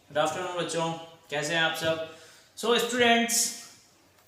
Good afternoon बच्चों, कैसे हैं आप सब। So students,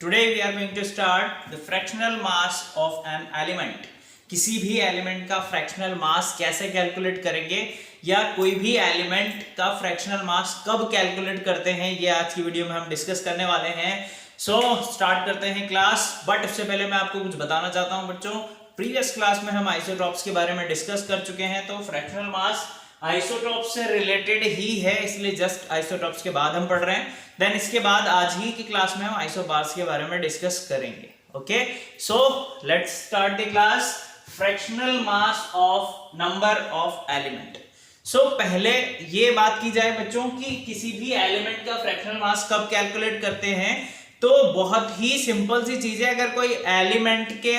today we are going to start the fractional mass of an element. किसी भी एलिमेंट का फ्रैक्शनल मास कैसे कैलकुलेट करेंगे या कोई भी एलिमेंट का फ्रैक्शनल मास कब कैलकुलेट करते हैं, ये आज की वीडियो में हम डिस्कस करने वाले हैं। सो स्टार्ट करते हैं क्लास। बट उससे पहले मैं आपको कुछ बताना चाहता हूं बच्चों। प्रीवियस क्लास में हम आइसोटॉप्स के बारे में डिस्कस कर चुके हैं, तो फ्रैक्शनल मास आइसोटॉप्स से रिलेटेड ही है, इसलिए जस्ट आइसोटॉप्स के बाद हम पढ़ रहे हैं। देन इसके बाद आज ही की क्लास में हम आइसोबार्स के बारे में डिस्कस करेंगे। Okay, so let's start the class. Fractional mass of number of element. So पहले ये बात की जाए बच्चों कि किसी भी एलिमेंट का फ्रैक्शनल मास कब कैलकुलेट करते हैं, तो बहुत ही सिंपल सी चीज है। अगर कोई एलिमेंट के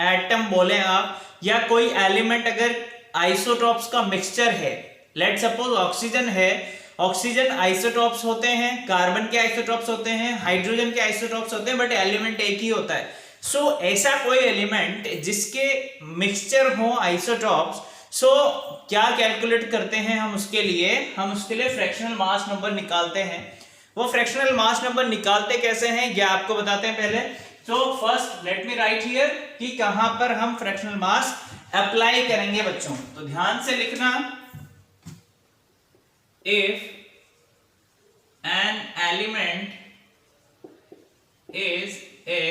एटम बोले आप, या कोई एलिमेंट अगर आइसोटॉप्स का मिक्सचर है, लेट सपोज ऑक्सीजन है, ऑक्सीजन आइसोटॉप्स होते हैं, कार्बन के आइसोटॉप्स होते हैं, हाइड्रोजन के आइसोटॉप्स होते हैं, बट एलिमेंट एक ही होता है। सो ऐसा कोई एलिमेंट जिसके मिक्सचर हो आइसोटॉप्स, सो क्या कैलकुलेट करते हैं हम उसके लिए फ्रैक्शनल मास नंबर निकालते हैं। वो फ्रैक्शनल मास नंबर निकालते कैसे हैं ये आपको बताते हैं पहले। So first let me right here कि कहां पर हम फ्रैक्शनल मास अप्लाई करेंगे बच्चों, तो ध्यान से लिखना। If an element is a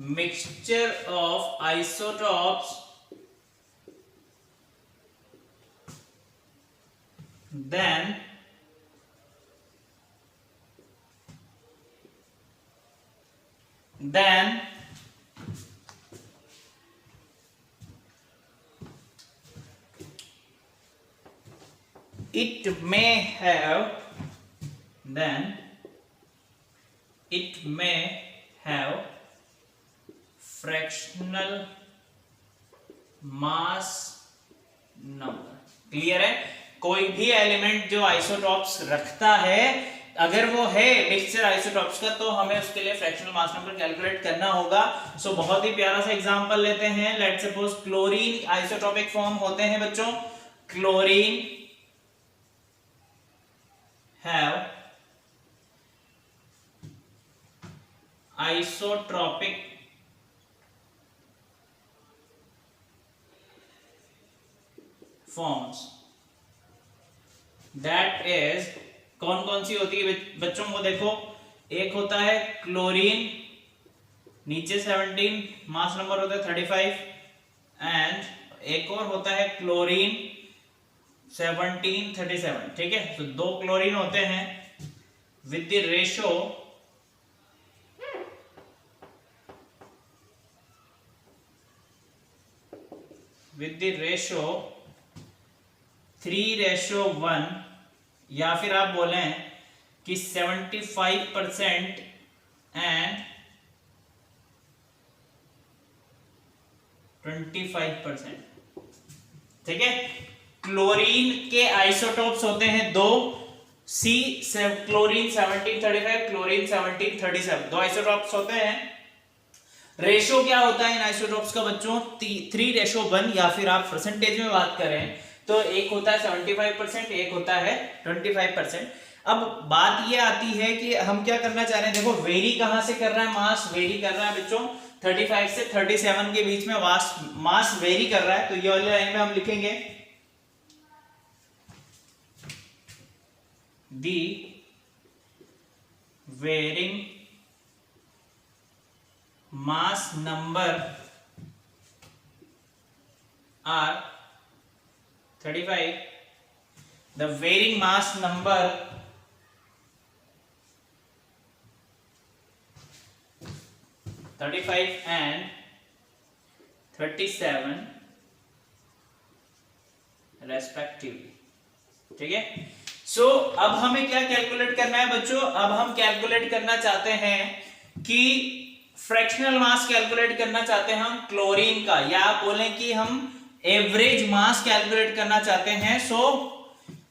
mixture of isotopes, then it may have fractional mass number। Clear है? कोई भी एलिमेंट जो आइसोटॉप्स रखता है, अगर वो है मिक्सचर आइसोटॉप्स का, तो हमें उसके लिए फ्रैक्शनल मास नंबर कैलकुलेट करना होगा। सो बहुत ही प्यारा सा एग्जांपल लेते हैं। Let suppose chlorine isotopic form होते हैं बच्चों। Chlorine have isotropic forms, that is, कौन कौन सी होती है बच्चों को देखो। एक होता है क्लोरीन, नीचे 17, मास नंबर होता है 35, एंड एक और होता है क्लोरीन 1737। ठीक है, तो दो क्लोरीन होते हैं with the ratio with the ratio 3:1, या फिर आप बोलें कि 75% एंड 25%। ठीक है, क्लोरीन के आइसोटॉप्स होते हैं दो, क्लोरीन 1735, क्लोरीन 1737, दो आइसोटॉप्स होते हैं। रेशो क्या होता है इन आइसोटॉप्स का बच्चों? 3:1, या फिर आप परसेंटेज में बात करें तो एक होता है 75%, एक होता है 25%। अब बात ये आती है कि हम क्या करना चाह रहे हैं। देखो वेरी कहां से कर रहा है, मास वेरी कर रहा है बच्चों 35 से 37 के बीच में मास वेरी कर रहा है। तो ये वाली लाइन में हम लिखेंगे the varying mass number are 35, the varying mass number and 37 respectively. ठीक है, सो अब हमें क्या कैलकुलेट करना है बच्चों? अब हम कैलकुलेट करना चाहते हैं कि फ्रैक्शनल मास कैलकुलेट करना चाहते हैं हम क्लोरीन का, या आप बोलें कि हम एवरेज मास कैलकुलेट करना चाहते हैं। सो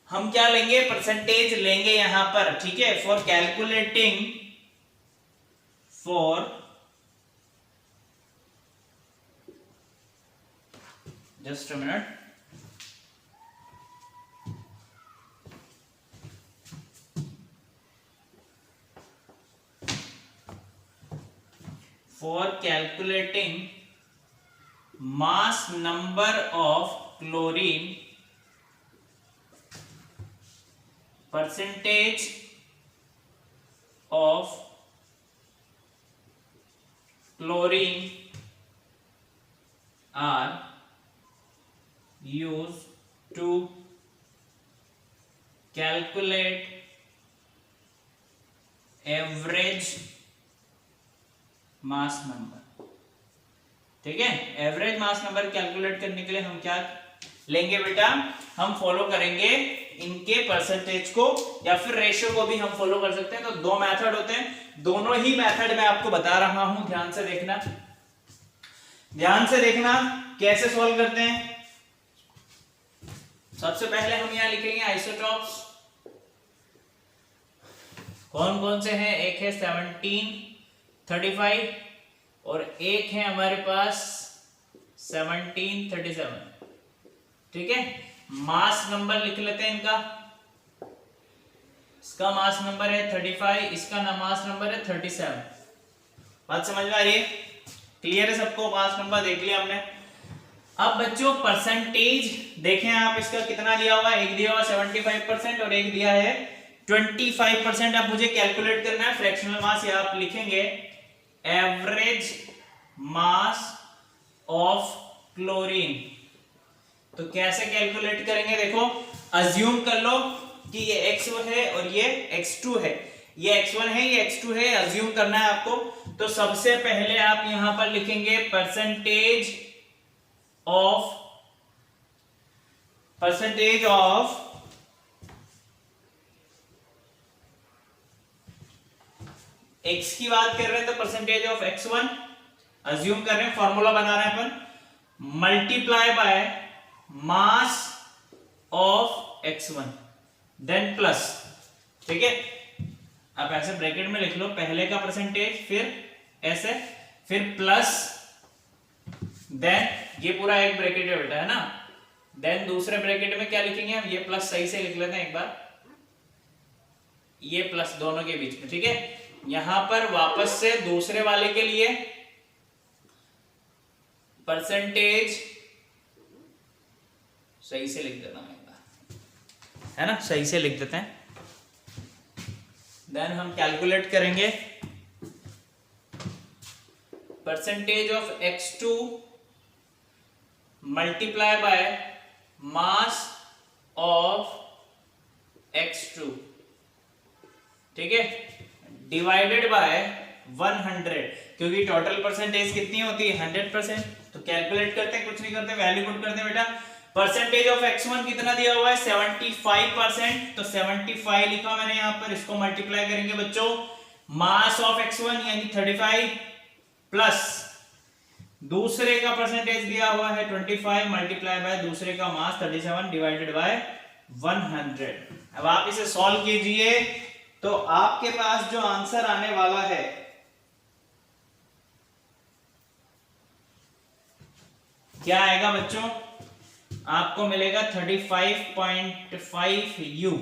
हम क्या लेंगे? परसेंटेज लेंगे यहां पर। ठीक है, for calculating just a minute. Calculating mass number of chlorine, percentage of chlorine are used to calculate average mass number। ठीक है, एवरेज मास नंबर कैलकुलेट करने के लिए हम क्या लेंगे बेटा, हम फॉलो करेंगे इनके परसेंटेज को या फिर रेशियो को भी हम फॉलो कर सकते हैं। तो दो मेथड होते हैं, दोनों ही मेथड मैं आपको बता रहा हूं, ध्यान से देखना, ध्यान से देखना कैसे सॉल्व करते हैं। सबसे पहले हम यहां लिखेंगे आइसोटॉप्स, कौन कौन से हैं, एक है 1735 और एक है हमारे पास 1737। ठीक है, मास नंबर लिख लेते हैं इनका, इसका मास नंबर है 35, इसका ना मास नंबर है 37। बात समझ में आ रही है, क्लियर है सबको, मास नंबर देख लिया हमने। अब बच्चों परसेंटेज देखें आप, इसका कितना दिया हुआ है, एक दिया हुआ 75% और एक दिया है 25%। अब मुझे कैलकुलेट करना है फ्रैक्शनल मास, या आप लिखेंगे एवरेज मास ऑफ क्लोरीन। तो कैसे कैलकुलेट करेंगे, देखो अज्यूम कर लो कि ये x1 है और ये x2 है, ये x1 है ये x2 है, अज्यूम करना है आपको। तो सबसे पहले आप यहां पर लिखेंगे परसेंटेज ऑफ x की बात कर रहे हैं तो परसेंटेज ऑफ x1 अज्यूम कर रहे हैं, फॉर्मूला बना रहे हैं अपन, multiply by mass of x1 then plus. ठीक है, आप ऐसे ब्रैकेट में लिख लो, पहले का परसेंटेज, फिर ऐसे, फिर प्लस, देन ये पूरा एक ब्रैकेट है बेटा, है ना, देन दूसरे ब्रैकेट में क्या लिखेंगे हम, ये प्लस सही से लिख लेते हैं एक बार, ये प्लस दोनों के बीच में। ठीक है, यहां पर वापस से दूसरे वाले के लिए परसेंटेज सही से लिख देता हूं एक बार, है ना, सही से लिख देते हैं, देन हम कैलकुलेट करेंगे percentage of x2 multiply by mass of x2। ठीक है, डिवाइडेड बाय 100, क्योंकि टोटल परसेंटेज कितनी होती है 100%। तो कैलकुलेट करते हैं, कुछ नहीं करते, वैल्यू पुट करते हैं बेटा। परसेंटेज ऑफ x1 कितना दिया हुआ है 75%, तो 75 लिखा मैंने यहां पर, इसको मल्टीप्लाई करेंगे बच्चों मास ऑफ x1 यानी 35 प्लस दूसरे का परसेंटेज दिया हुआ है 25 मल्टीप्लाई बाय दूसरे का मास 37 डिवाइडेड बाय 100। अब आप इसे सॉल्व कीजिए तो आपके पास जो आंसर आने वाला है क्या आएगा बच्चों, आपको मिलेगा 35.5 U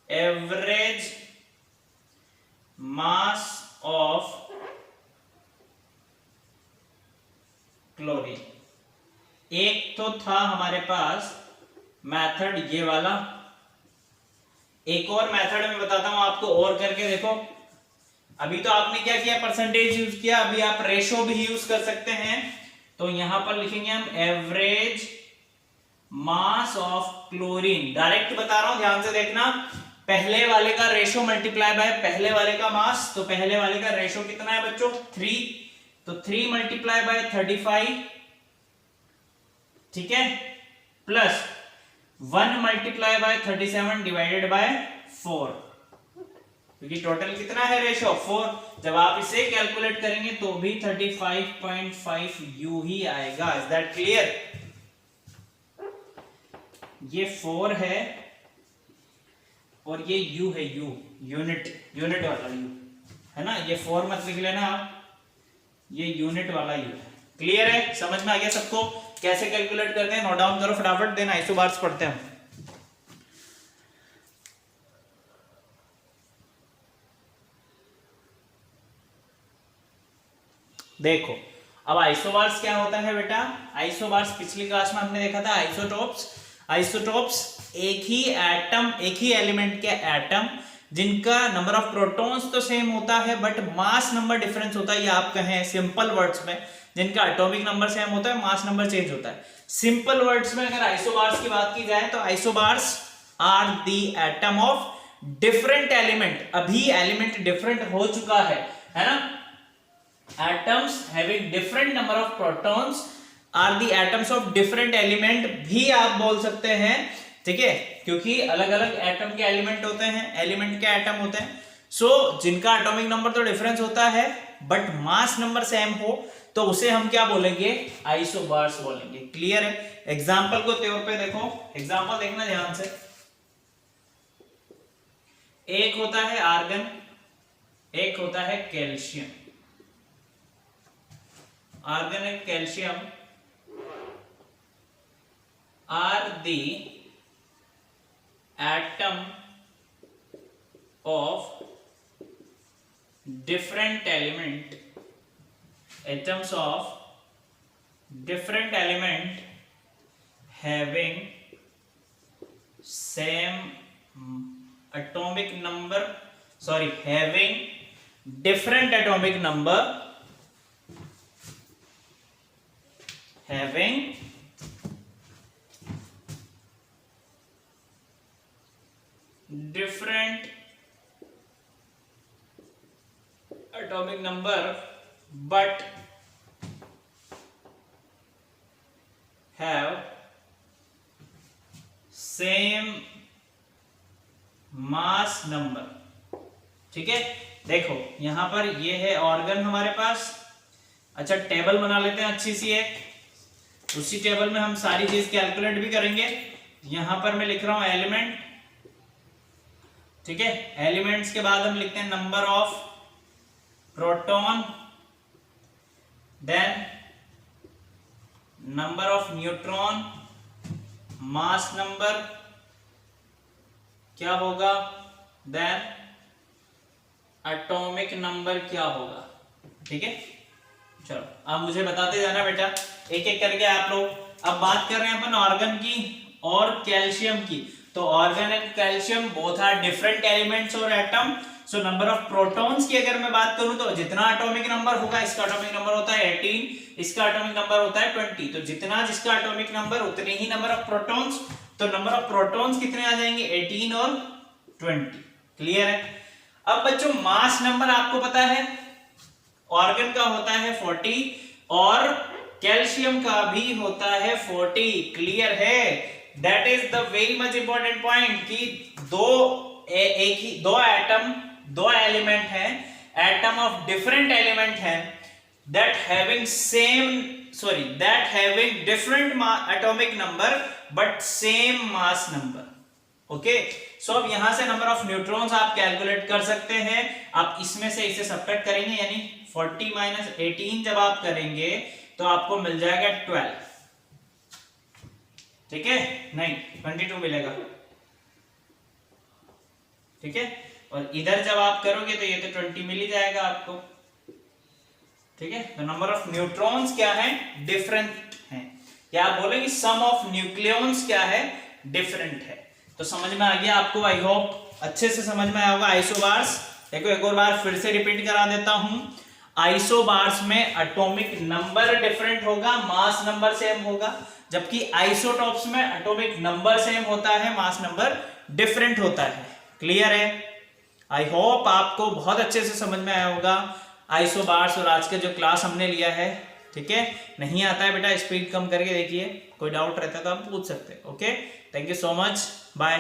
average mass of chlorine. एक तो था हमारे पास मेथड ये वाला, एक और मेथड मैं बताता हूं आपको, और करके देखो। अभी तो आपने क्या किया, परसेंटेज यूज किया, अभी आप रेशो भी यूज कर सकते हैं। तो यहां पर लिखेंगे हम average mass of chlorine, direct बता रहा हूं, ध्यान से देखना, पहले वाले का रेशो मल्टीप्लाई बाय पहले वाले का मास। तो पहले वाले का रेशो कितना है बच्चों 3, तो 3 मल्टीप्लाई बाय 35, ठीक है, plus 1 multiply by 37 divided by 4, क्योंकि टोटल कितना है रेशो 4। जब आप इसे कैलकुलेट करेंगे तो भी 35.5 U ही आएगा। Is that clear? ये 4 है और ये U है, U यूनिट वाला U है ना, ये 4 मत लिख लेना आप, ये यूनिट वाला U है। क्लियर है, समझ में आ गया सबको कैसे कैलकुलेट करते हैं? नोट डाउन करो फटाफट, देन आइसोबार्स पढ़ते हैं। देखो अब आइसोबार्स क्या होता है बेटा, आइसोबार्स पिछली क्लास में हमने देखा था आइसोटोप्स। आइसोटोप्स एक ही एटम, एक ही एलिमेंट के एटम जिनका नंबर ऑफ प्रोटॉन्स तो सेम होता है बट मास नंबर डिफरेंस होता है, या आप कहें सिंपल वर्ड्स में जिनका एटॉमिक नंबर सेम होता है, मास नंबर चेंज होता है। सिंपल वर्ड्स में अगर आइसोबार्स की बात की जाए तो isobars are the atom of different element. अभी एलिमेंट डिफरेंट हो चुका है ना। atoms having different number of protons are the atoms of different element भी आप बोल सकते हैं, ठीक है, क्योंकि अलग अलग एटम के एलिमेंट होते हैं, एलिमेंट के एटम होते हैं। सो जिनका एटॉमिक नंबर तो डिफरेंस होता है बट मास नंबर सेम हो तो उसे हम क्या बोलेंगे, आइसोबार्स बोलेंगे। क्लियर है। एग्जाम्पल को तौर पे देखो, एग्जाम्पल देखना ध्यान से। एक होता है आर्गन, एक होता है calcium. Argon and calcium are the atom of different element, atoms of different element having same atomic number, sorry, having different atomic number, having different atomic number but have same mass number। ठीक है, देखो यहां पर ये है organ हमारे पास। अच्छा table बना लेते हैं अच्छी सी एक, उसी टेबल में हम सारी चीज कैलकुलेट भी करेंगे। यहां पर मैं लिख रहा हूं एलिमेंट, ठीक है, एलिमेंट्स के बाद हम लिखते हैं number of proton, then number of neutron, mass number क्या होगा, देन एटॉमिक नंबर क्या होगा। ठीक है, चलो अब मुझे बताते जाना बेटा एक एक करके आप लोग। अब बात कर रहे हैं अपन ऑर्गन की और कैल्शियम की। तो argon and calcium both are different elements और atom. So number of protons की अगर मैं बात करूं तो जितना एटॉमिक नंबर होगा, इसका एटॉमिक नंबर होता है 18, इसका एटॉमिक नंबर होता है 20। तो जितना जिसका एटॉमिक नंबर उतने ही नंबर ऑफ प्रोटॉन्स। तो नंबर ऑफ प्रोटॉन्स कितने आ जाएंगे, 18 और 20। क्लियर है। अब बच्चों मास नंबर आपको पता है ऑर्गन का होता है 40 और कैल्शियम का भी होता है 40। क्लियर है। That is the very much important point कि दो एटम, दो एलिमेंट हैं, एटम ऑफ डिफरेंट एलिमेंट हैं, that having different atomic number but same mass number. Okay, so अब यहां से नंबर ऑफ न्यूट्रॉन्स आप कैलकुलेट कर सकते हैं। आप इसमें से इसे सब्ट्रैक्ट करेंगे, यानी 40 माइनस 18 जब आप करेंगे तो आपको मिल जाएगा 12। ठीक है, नहीं 22 मिलेगा। ठीक है, और इधर जब आप करोगे तो ये तो 20 मिल ही जाएगा आपको। ठीक है, तो नंबर ऑफ न्यूट्रॉन्स क्या है, डिफरेंट है। या आप बोलेंगे सम ऑफ न्यूक्लियॉन्स क्या है, डिफरेंट है। तो समझ में आ गया आपको, आई होप अच्छे से समझ में आया होगा। आइसोबार्स देखो एक और बार फिर से रिपीट करा देता हूं। आइसोबार्स में एटॉमिक नंबर डिफरेंट होगा, मास नंबर सेम होगा, जबकि आइसोटॉप्स में एटॉमिक नंबर सेम होता है, मास नंबर डिफरेंट होता है। क्लियर है। आई होप आपको बहुत अच्छे से समझ में आया होगा आइसोबार्स और आज का जो क्लास हमने लिया है। ठीक है, नहीं आता है बेटा स्पीड कम करके देखिए, कोई डाउट रहता है तो आप पूछ सकते हैं। Okay, thank you so much, bye.